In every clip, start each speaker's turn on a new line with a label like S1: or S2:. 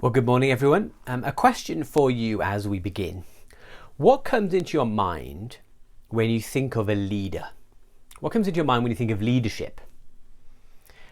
S1: Well, good morning, everyone. A question for you as we begin. What comes into your mind when you think of a leader? What comes into your mind when you think of leadership?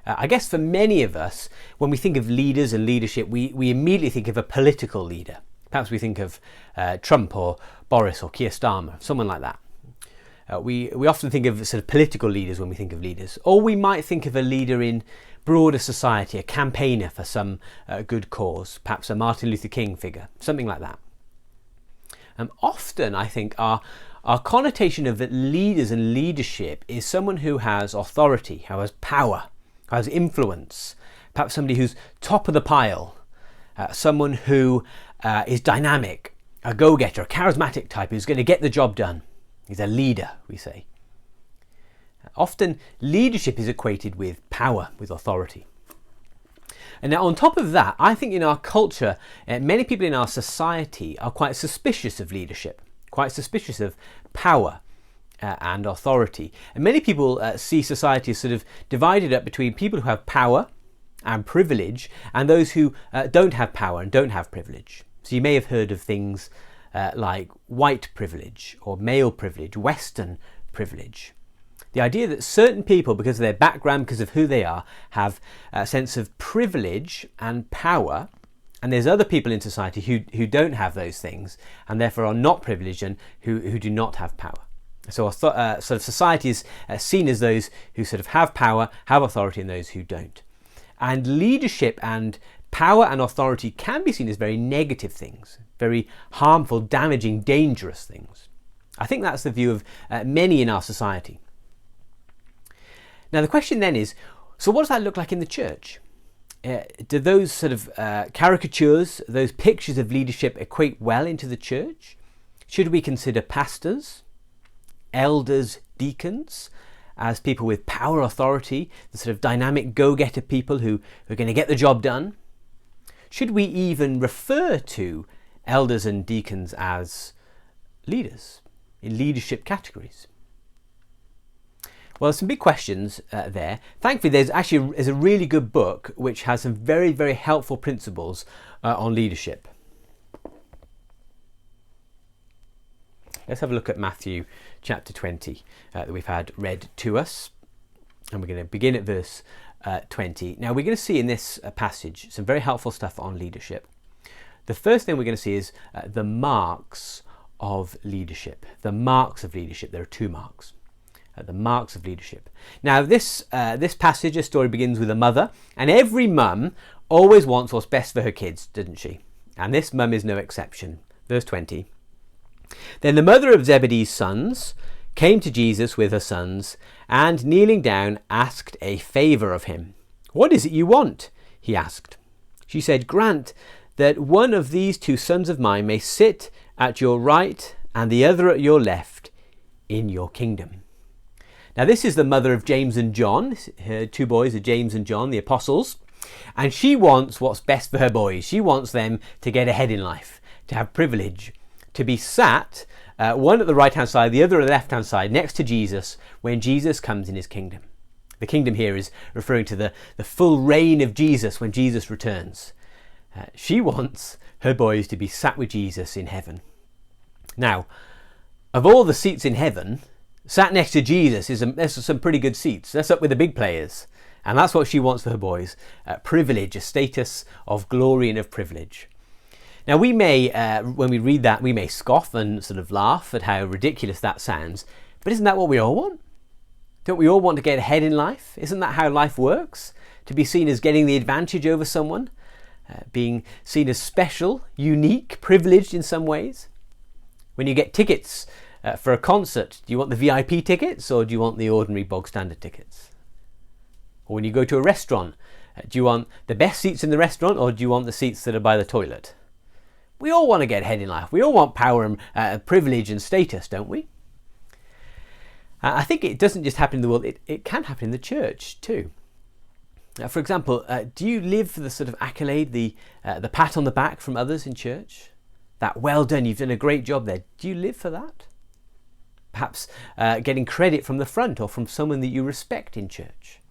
S1: I guess for many of us, when we think of leaders and leadership, we immediately think of a political leader. Perhaps we think of Trump or Boris or Keir Starmer, someone like that. We often think of sort of political leaders when we think of leaders. Or we might think of a leader in broader society, a campaigner for some good cause, perhaps a Martin Luther King figure, something like that. Often, I think, our connotation of leaders and leadership is someone who has authority, who has power, who has influence, perhaps somebody who's top of the pile, someone who is dynamic, a go-getter, a charismatic type who's going to get the job done. He's a leader, we say. Often leadership is equated with power, with authority. And now on top of that, I think in our culture, many people in our society are quite suspicious of leadership, quite suspicious of power and authority. And many people see society as sort of divided up between people who have power and privilege and those who don't have power and don't have privilege. So you may have heard of things like white privilege or male privilege, Western privilege. The idea that certain people, because of their background, because of who they are, have a sense of privilege and power, and there's other people in society who don't have those things and therefore are not privileged and who do not have power. So sort of society is seen as those who sort of have power, have authority, and those who don't. And leadership and power and authority can be seen as very negative things, very harmful, damaging, dangerous things. I think that's the view of many in our society. Now the question then is, so what does that look like in the church? Do those sort of caricatures, those pictures of leadership equate well into the church? Should we consider pastors, elders, deacons as people with power, authority, the sort of dynamic go-getter people who are going to get the job done? Should we even refer to elders and deacons as leaders in leadership categories? Well, there's some big questions there. Thankfully, there's a really good book which has some very, very helpful principles on leadership. Let's have a look at Matthew chapter 20 that we've had read to us. And we're going to begin at verse 20. Now, we're going to see in this passage some very helpful stuff on leadership. The first thing we're going to see is the marks of leadership. The marks of leadership. There are two marks. The marks of leadership. Now this passage, this story begins with a mother, and every mum always wants what's best for her kids, doesn't she? And this mum is no exception. Verse 20. Then the mother of Zebedee's sons came to Jesus with her sons, and kneeling down asked a favour of him. What is it you want? He asked. She said, grant that one of these two sons of mine may sit at your right and the other at your left in your kingdom. Now this is the mother of James and John. Her two boys are James and John, the apostles. And she wants what's best for her boys. She wants them to get ahead in life, to have privilege, to be sat, one at the right-hand side, the other at the left-hand side, next to Jesus when Jesus comes in his kingdom. The kingdom here is referring to the full reign of Jesus when Jesus returns. She wants her boys to be sat with Jesus in heaven. Now, of all the seats in heaven, sat next to Jesus there's some pretty good seats. That's up with the big players. And that's what she wants for her boys. Privilege, a status of glory and of privilege. Now we may, when we read that, we may scoff and sort of laugh at how ridiculous that sounds. But isn't that what we all want? Don't we all want to get ahead in life? Isn't that how life works? To be seen as getting the advantage over someone? Being seen as special, unique, privileged in some ways? When you get tickets for a concert, do you want the VIP tickets or do you want the ordinary bog standard tickets? Or when you go to a restaurant, do you want the best seats in the restaurant or do you want the seats that are by the toilet? We all want to get ahead in life. We all want power and privilege and status, don't we? I think it doesn't just happen in the world, it can happen in the church too. For example, do you live for the sort of accolade, the pat on the back from others in church? That well done, you've done a great job there. Do you live for that? Perhaps getting credit from the front or from someone that you respect in church.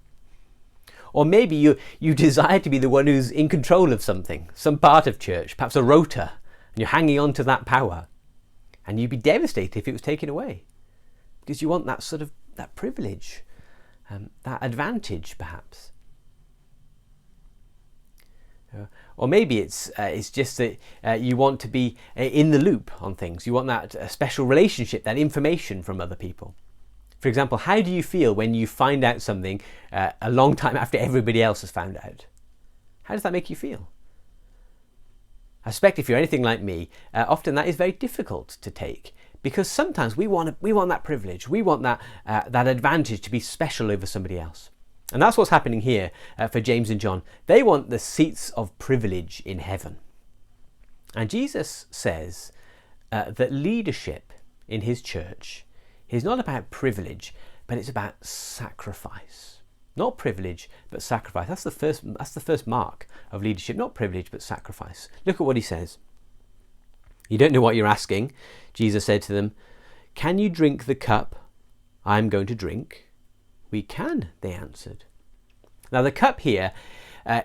S1: Or maybe you desire to be the one who's in control of something, some part of church, perhaps a rota, and you're hanging on to that power. And you'd be devastated if it was taken away, because you want that privilege, that advantage, perhaps. Or maybe it's just that you want to be in the loop on things. You want that special relationship, that information from other people. For example, how do you feel when you find out something a long time after everybody else has found out? How does that make you feel? I suspect if you're anything like me, often that is very difficult to take, because sometimes we want that privilege, we want that advantage to be special over somebody else. And that's what's happening here for James and John. They want the seats of privilege in heaven. And Jesus says that leadership in his church is not about privilege, but it's about sacrifice. Not privilege, but sacrifice. That's the first mark of leadership. Not privilege, but sacrifice. Look at what he says. You don't know what you're asking. Jesus said to them, "Can you drink the cup I'm going to drink?" "We can," they answered. Now the cup here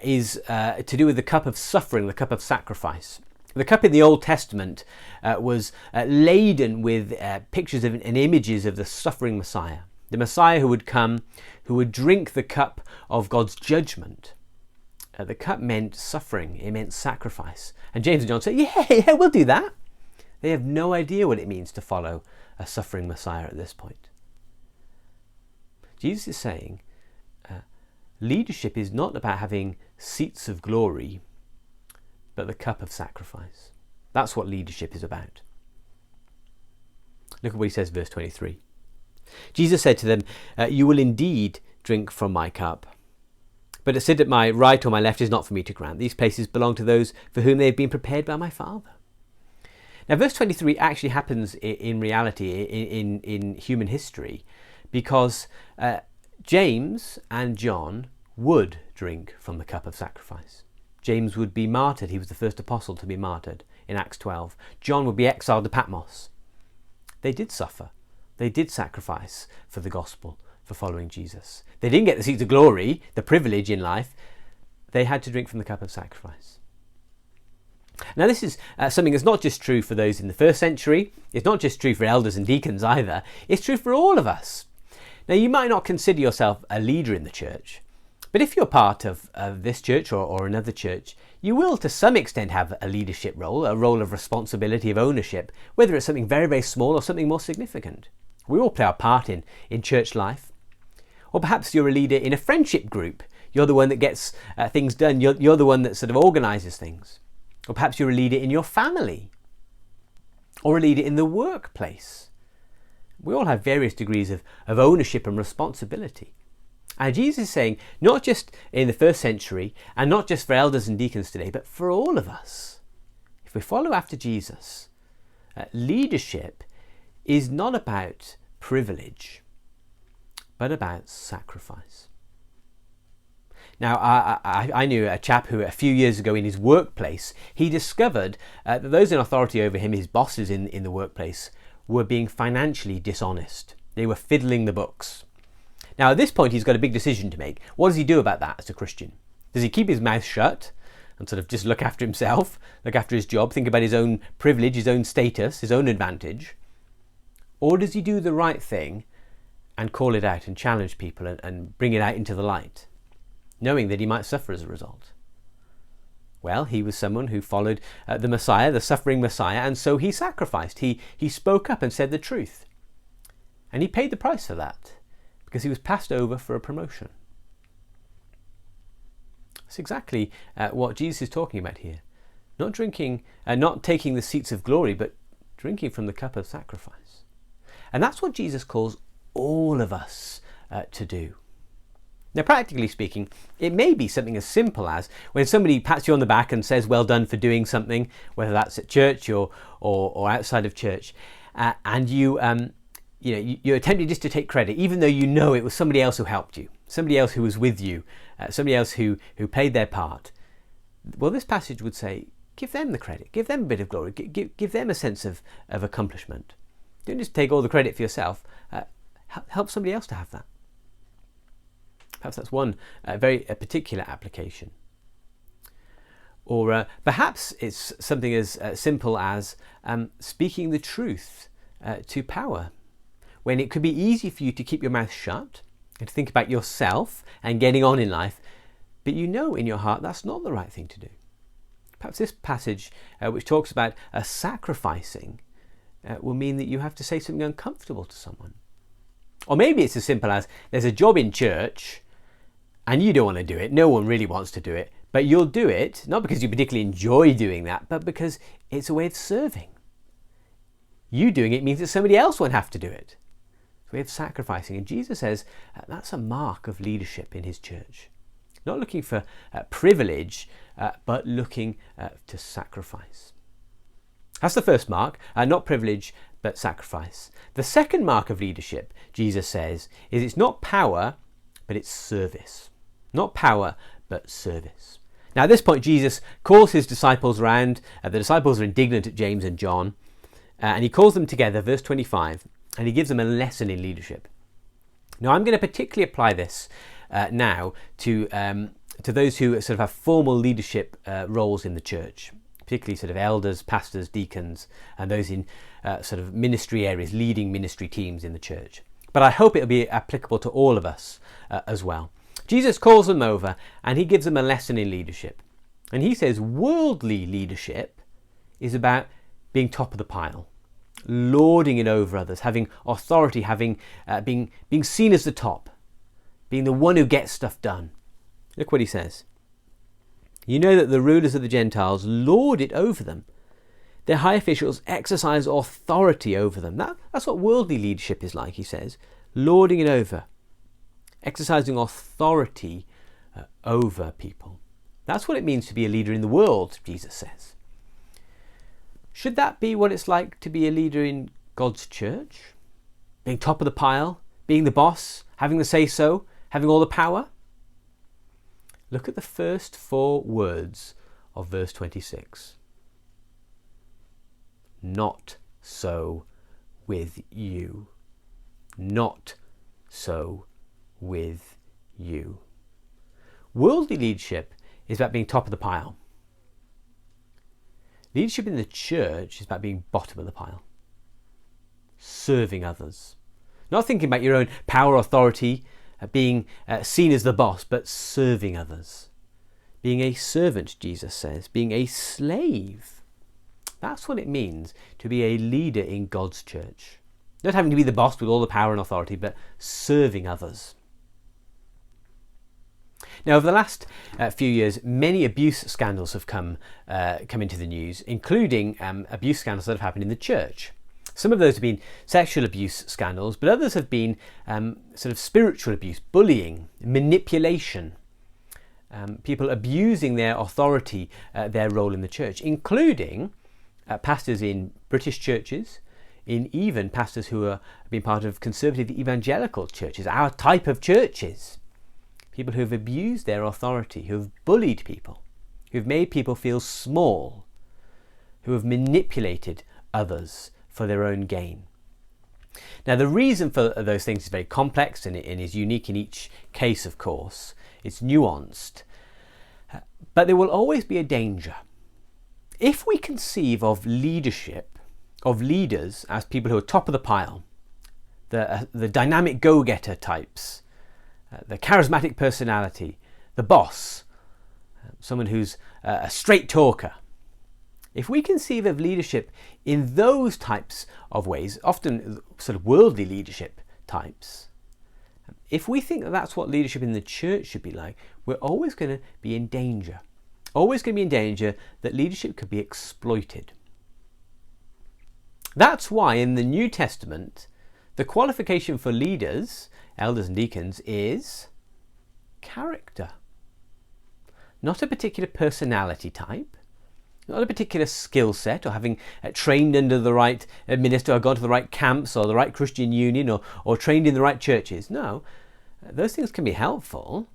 S1: is to do with the cup of suffering, the cup of sacrifice. The cup in the Old Testament was laden with pictures and images of the suffering Messiah. The Messiah who would come, who would drink the cup of God's judgment. The cup meant suffering, it meant sacrifice. And James and John say, yeah, we'll do that. They have no idea what it means to follow a suffering Messiah at this point. Jesus is saying leadership is not about having seats of glory, but the cup of sacrifice. That's what leadership is about. Look at what he says, verse 23. Jesus said to them, "You will indeed drink from my cup, but to sit at my right or my left is not for me to grant. These places belong to those for whom they have been prepared by my Father." Now, verse 23 actually happens in reality in human history, because James and John would drink from the cup of sacrifice. James would be martyred. He was the first apostle to be martyred in Acts 12. John would be exiled to Patmos. They did suffer. They did sacrifice for the gospel, for following Jesus. They didn't get the seats of glory, the privilege in life. They had to drink from the cup of sacrifice. Now this is something that's not just true for those in the first century. It's not just true for elders and deacons either. It's true for all of us. Now you might not consider yourself a leader in the church, but if you're part of this church or another church, you will to some extent have a leadership role, a role of responsibility, of ownership, whether it's something very, very small or something more significant. We all play our part in church life. Or perhaps you're a leader in a friendship group. You're the one that gets things done. You're the one that sort of organises things. Or perhaps you're a leader in your family. Or a leader in the workplace. We all have various degrees of ownership and responsibility. And Jesus is saying, not just in the first century, and not just for elders and deacons today, but for all of us. If we follow after Jesus, leadership is not about privilege, but about sacrifice. Now, I knew a chap who a few years ago in his workplace, he discovered that those in authority over him, his bosses in the workplace, were being financially dishonest. They were fiddling the books. Now, at this point, he's got a big decision to make. What does he do about that as a Christian? Does he keep his mouth shut and sort of just look after himself, look after his job, think about his own privilege, his own status, his own advantage? Or does he do the right thing and call it out and challenge people and bring it out into the light, knowing that he might suffer as a result? Well, he was someone who followed the Messiah, the suffering Messiah, and so he sacrificed. He spoke up and said the truth. And he paid the price for that, because he was passed over for a promotion. That's exactly what Jesus is talking about here. Not drinking, not taking the seats of glory, but drinking from the cup of sacrifice. And that's what Jesus calls all of us to do. Now, practically speaking, it may be something as simple as when somebody pats you on the back and says, "Well done" for doing something, whether that's at church or outside of church, and you're tempted just to take credit, even though you know it was somebody else who helped you, somebody else who was with you, somebody else who played their part. Well, this passage would say, give them the credit, give them a bit of glory, give them a sense of accomplishment. Don't just take all the credit for yourself. Help somebody else to have that. Perhaps that's one very particular application. Or perhaps it's something as simple as speaking the truth to power, when it could be easy for you to keep your mouth shut and to think about yourself and getting on in life, but you know in your heart that's not the right thing to do. Perhaps this passage, which talks about sacrificing, will mean that you have to say something uncomfortable to someone. Or maybe it's as simple as there's a job in church and you don't want to do it, no one really wants to do it, but you'll do it, not because you particularly enjoy doing that, but because it's a way of serving. You doing it means that somebody else won't have to do it. It's a way of sacrificing. And Jesus says that's a mark of leadership in his church. Not looking for privilege, but looking to sacrifice. That's the first mark, not privilege, but sacrifice. The second mark of leadership, Jesus says, is it's not power, but it's service. Not power, but service. Now at this point, Jesus calls his disciples around. The disciples are indignant at James and John, and he calls them together, verse 25, and he gives them a lesson in leadership. Now I'm going to particularly apply this now to those who sort of have formal leadership roles in the church, particularly sort of elders, pastors, deacons, and those in sort of ministry areas, leading ministry teams in the church. But I hope it'll be applicable to all of us as well. Jesus calls them over and he gives them a lesson in leadership. And he says worldly leadership is about being top of the pile, lording it over others, having authority, being seen as the top, being the one who gets stuff done. Look what he says. You know that the rulers of the Gentiles lord it over them. Their high officials exercise authority over them. That's what worldly leadership is like, he says. Lording it over. Exercising authority over people. That's what it means to be a leader in the world, Jesus says. Should that be what it's like to be a leader in God's church? Being top of the pile, being the boss, having the say-so, having all the power? Look at the first 4 words of verse 26. Not so with you. Not so with you. Worldly leadership is about being top of the pile. Leadership in the church is about being bottom of the pile. Serving others. Not thinking about your own power, authority, being seen as the boss, but serving others. Being a servant, Jesus says. Being a slave. That's what it means to be a leader in God's church. Not having to be the boss with all the power and authority, but serving others. Now, over the last few years, many abuse scandals have come into the news, including abuse scandals that have happened in the church. Some of those have been sexual abuse scandals, but others have been sort of spiritual abuse, bullying, manipulation, people abusing their authority, their role in the church, including pastors in British churches, in even pastors who have been part of conservative evangelical churches, our type of churches. People who have abused their authority, who have bullied people, who have made people feel small, who have manipulated others for their own gain. Now, the reason for those things is very complex and is unique in each case, of course. It's nuanced. But there will always be a danger. If we conceive of leadership, of leaders as people who are top of the pile, the dynamic go-getter types, the charismatic personality, the boss, someone who's a straight talker. If we conceive of leadership in those types of ways, often sort of worldly leadership types, if we think that that's what leadership in the church should be like, we're always going to be in danger. Always going to be in danger that leadership could be exploited. That's why in the New Testament, the qualification for leaders, elders and deacons, is character. Not a particular personality type, not a particular skill set, or having trained under the right minister, or gone to the right camps, or the right Christian union, or trained in the right churches. No, those things can be helpful,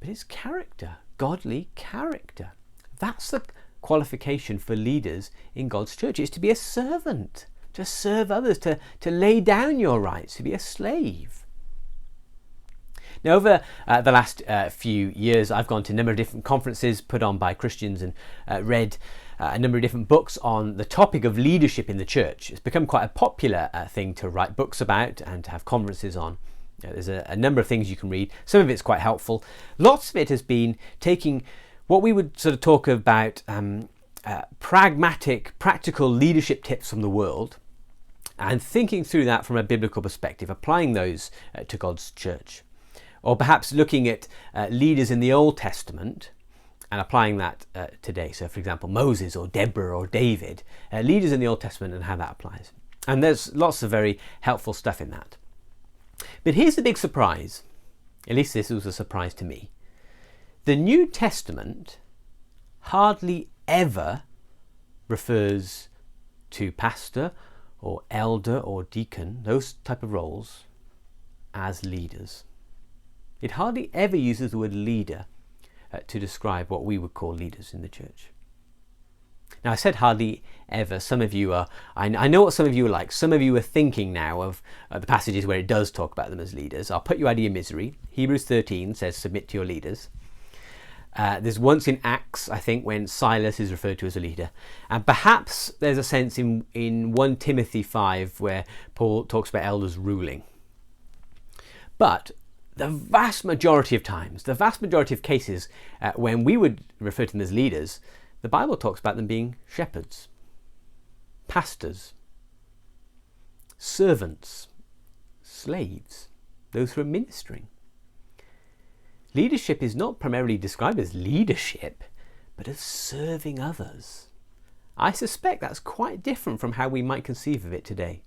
S1: but it's character, godly character. That's the qualification for leaders in God's church. It's to be a servant, to serve others, to lay down your rights, to be a slave. Now, over the last few years, I've gone to a number of different conferences put on by Christians and read a number of different books on the topic of leadership in the church. It's become quite a popular thing to write books about and to have conferences on. There's a number of things you can read. Some of it's quite helpful. Lots of it has been taking what we would sort of talk about pragmatic, practical leadership tips from the world and thinking through that from a biblical perspective, applying those to God's church. Or perhaps looking at leaders in the Old Testament and applying that today. So, for example, Moses or Deborah or David, leaders in the Old Testament and how that applies. And there's lots of very helpful stuff in that. But here's the big surprise, at least this was a surprise to me. The New Testament hardly ever refers to pastor or elder or deacon, those type of roles, as leaders. It hardly ever uses the word leader to describe what we would call leaders in the church. Now, I said hardly ever. Some of you are, I know what some of you are like. Some of you are thinking now of the passages where it does talk about them as leaders. I'll put you out of your misery. Hebrews 13 says, submit to your leaders. There's once in Acts, I think, when Silas is referred to as a leader. And perhaps there's a sense in 1 Timothy 5 where Paul talks about elders ruling. But the vast majority of times, the vast majority of cases when we would refer to them as leaders, the Bible talks about them being shepherds, pastors, servants, slaves, those who are ministering. Leadership is not primarily described as leadership, but as serving others. I suspect that's quite different from how we might conceive of it today.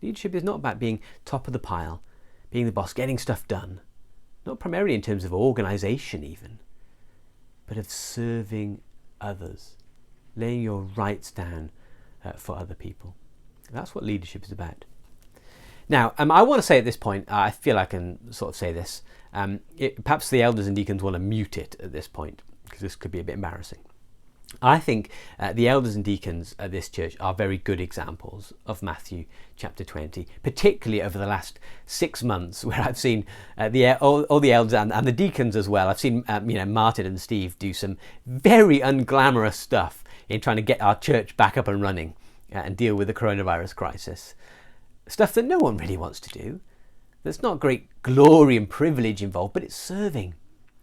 S1: Leadership is not about being top of the pile, being the boss, getting stuff done. Not primarily in terms of organisation even, but of serving others, laying your rights down for other people. That's what leadership is about. Now, I want to say at this point, I feel I can sort of say this, perhaps the elders and deacons want to mute it at this point, because this could be a bit embarrassing. I think the elders and deacons at this church are very good examples of Matthew chapter 20, particularly over the last 6 months, where I've seen all the elders and the deacons as well. I've seen Martin and Steve do some very unglamorous stuff in trying to get our church back up and running and deal with the coronavirus crisis. Stuff that no one really wants to do. There's not great glory and privilege involved, but it's serving.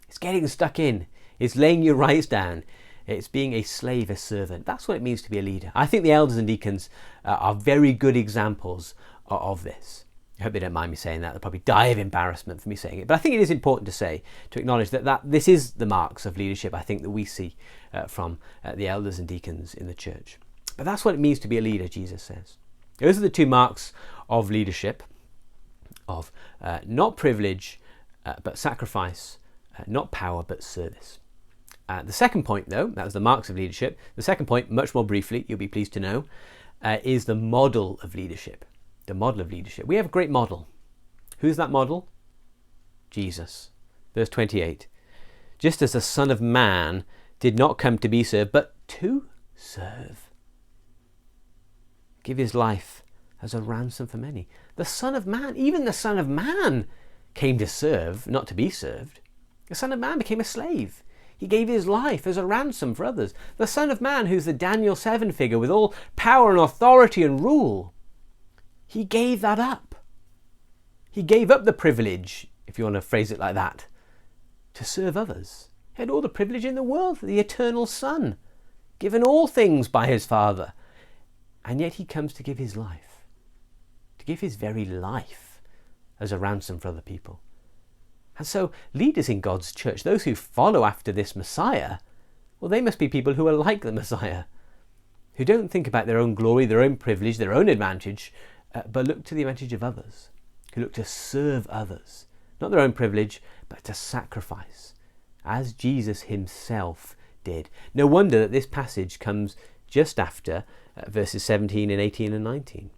S1: It's getting stuck in. It's laying your rights down. It's being a slave, a servant. That's what it means to be a leader. I think the elders and deacons are very good examples of this. I hope they don't mind me saying that. They'll probably die of embarrassment for me saying it. But I think it is important to say, to acknowledge that this is the marks of leadership, I think, that we see from the elders and deacons in the church. But that's what it means to be a leader, Jesus says. Those are the two marks of leadership, of not privilege, but sacrifice, not power, but service. The second point, though, that was the marks of leadership. The second point, much more briefly, you'll be pleased to know, is the model of leadership. The model of leadership. We have a great model. Who's that model? Jesus. Verse 28. Just as the Son of Man did not come to be served, but to serve. Give his life as a ransom for many. The Son of Man, even the Son of Man came to serve, not to be served. The Son of Man became a slave. He gave his life as a ransom for others. The Son of Man, who's the Daniel 7 figure with all power and authority and rule, he gave that up. He gave up the privilege, if you want to phrase it like that, to serve others. He had all the privilege in the world, the eternal Son, given all things by his Father. And yet he comes to give his life, to give his very life as a ransom for other people. And so leaders in God's church, those who follow after this Messiah, well, they must be people who are like the Messiah, who don't think about their own glory, their own privilege, their own advantage, but look to the advantage of others, who look to serve others, not their own privilege, but to sacrifice, as Jesus himself did. No wonder that this passage comes just after verses 17 and 18 and 19,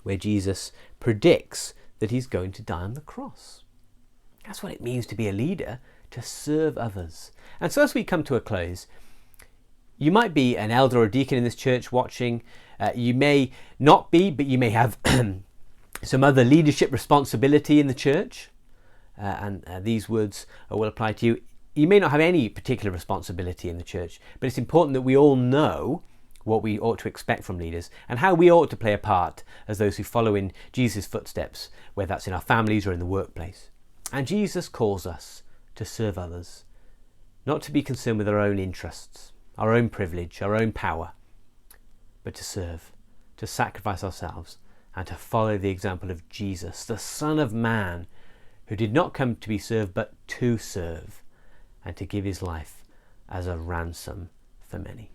S1: where Jesus predicts that he's going to die on the cross. That's what it means to be a leader, to serve others. And so as we come to a close, you might be an elder or a deacon in this church watching. You may not be, but you may have some other leadership responsibility in the church. and these words will apply to you. You may not have any particular responsibility in the church, but it's important that we all know what we ought to expect from leaders and how we ought to play a part as those who follow in Jesus' footsteps, whether that's in our families or in the workplace. And Jesus calls us to serve others, not to be concerned with our own interests, our own privilege, our own power, but to serve, to sacrifice ourselves, and to follow the example of Jesus, the Son of Man, who did not come to be served, but to serve, and to give his life as a ransom for many.